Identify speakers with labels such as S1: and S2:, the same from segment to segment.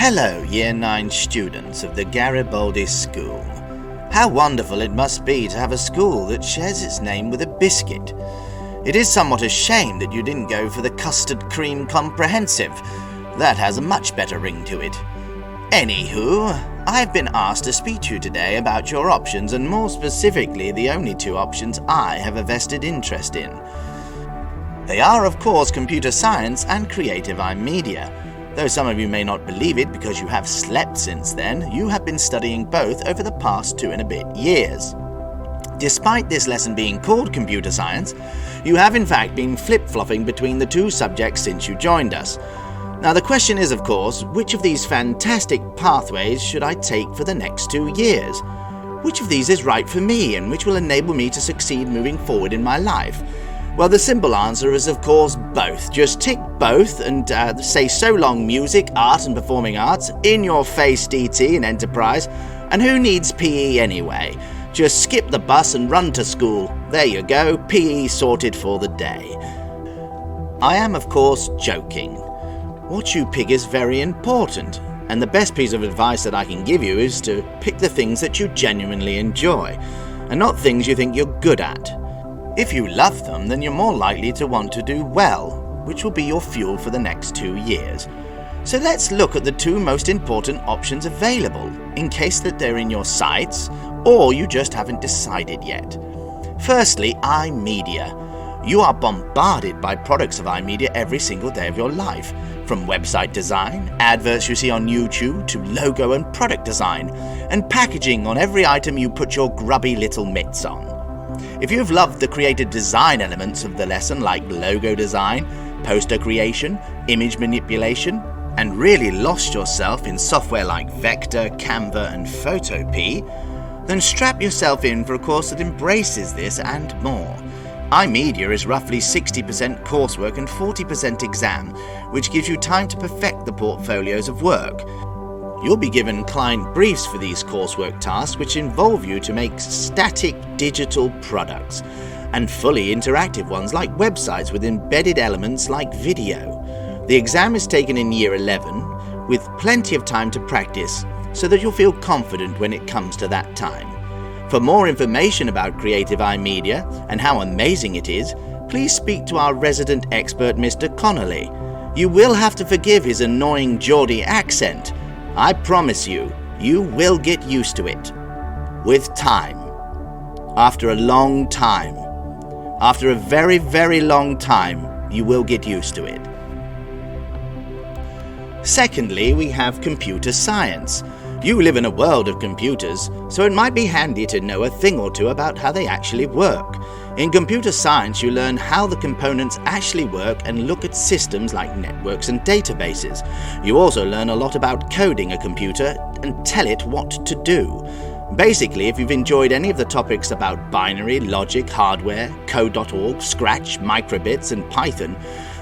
S1: Hello, Year 9 students of the Garibaldi School. How wonderful it must be to have a school that shares its name with a biscuit. It is somewhat a shame that you didn't go for the custard cream comprehensive. That has a much better ring to it. Anywho, I've been asked to speak to you today about your options, and more specifically the only two options I have a vested interest in. They are, of course, computer science and creative iMedia. Though some of you may not believe it because you have slept since then, you have been studying both over the past 2 and a bit years. Despite this lesson being called computer science, you have in fact been flip-flopping between the two subjects since you joined us. Now the question is, of course, which of these fantastic pathways should I take for the next 2 years? Which of these is right for me and which will enable me to succeed moving forward in my life? Well, the simple answer is, of course, both. Just tick both and say so long music, art and performing arts, in your face DT and enterprise, and who needs PE anyway? Just skip the bus and run to school. There you go, PE sorted for the day. I am, of course, joking. What you pick is very important, and the best piece of advice that I can give you is to pick the things that you genuinely enjoy, and not things you think you're good at. If you love them, then you're more likely to want to do well, which will be your fuel for the next 2 years. So let's look at the two most important options available, in case that they're in your sights, or you just haven't decided yet. Firstly, iMedia. You are bombarded by products of iMedia every single day of your life, from website design, adverts you see on YouTube, to logo and product design, and packaging on every item you put your grubby little mitts on. If you've loved the creative design elements of the lesson, like logo design, poster creation, image manipulation, and really lost yourself in software like Vector, Canva, and Photopea, then strap yourself in for a course that embraces this and more. iMedia is roughly 60% coursework and 40% exam, which gives you time to perfect the portfolios of work. You'll be given client briefs for these coursework tasks, which involve you to make static digital products, and fully interactive ones like websites with embedded elements like video. The exam is taken in Year 11, with plenty of time to practice, so that you'll feel confident when it comes to that time. For more information about Creative iMedia and how amazing it is, please speak to our resident expert, Mr. Connolly. You will have to forgive his annoying Geordie accent. I promise you, you will get used to it. With time. After a long time. After a very, very long time, you will get used to it. Secondly, we have computer science. You live in a world of computers, so it might be handy to know a thing or two about how they actually work. In computer science, you learn how the components actually work and look at systems like networks and databases. You also learn a lot about coding a computer and tell it what to do. Basically, if you've enjoyed any of the topics about binary, logic, hardware, code.org, Scratch, microbits, and Python,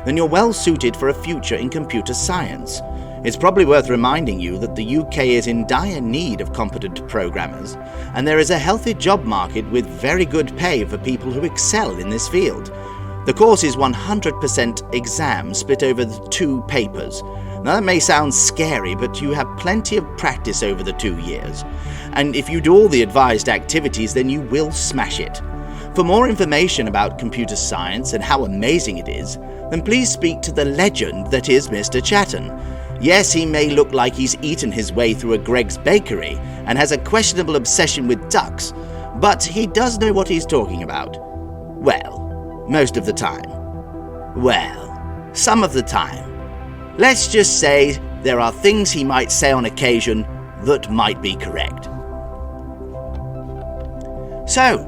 S1: then you're well suited for a future in computer science. It's probably worth reminding you that the UK is in dire need of competent programmers, and there is a healthy job market with very good pay for people who excel in this field. The course is 100% exam split over the 2 papers. Now that may sound scary, but you have plenty of practice over the 2 years. And if you do all the advised activities, then you will smash it. For more information about computer science and how amazing it is, then please speak to the legend that is Mr. Chatton. Yes, he may look like he's eaten his way through a Greg's bakery and has a questionable obsession with ducks, but he does know what he's talking about. Well, most of the time. Well, some of the time. Let's just say there are things he might say on occasion that might be correct. So,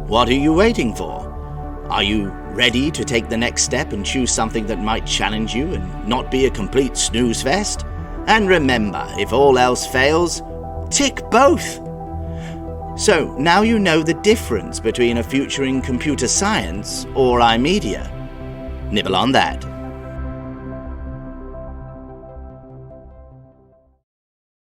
S1: what are you waiting for? Are you ready to take the next step and choose something that might challenge you and not be a complete snooze fest? And remember, if all else fails, tick both. So now you know the difference between a future in computer science or iMedia. Nibble on that.